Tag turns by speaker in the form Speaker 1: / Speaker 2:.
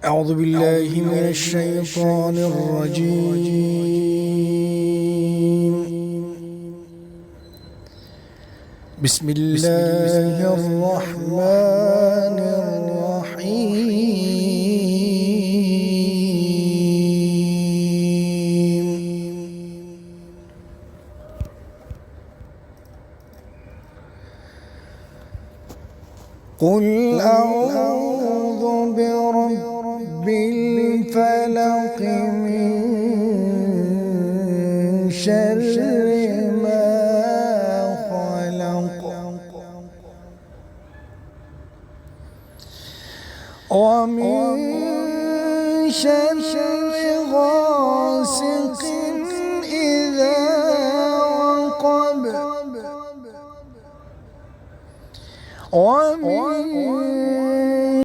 Speaker 1: أعوذ بالله من الشيطان الرجيم. بسم الله الرحمن الرحيم. قل أعوذ برب الفلق من شر ما خلق ومن شر غاسق إذا وقب ومن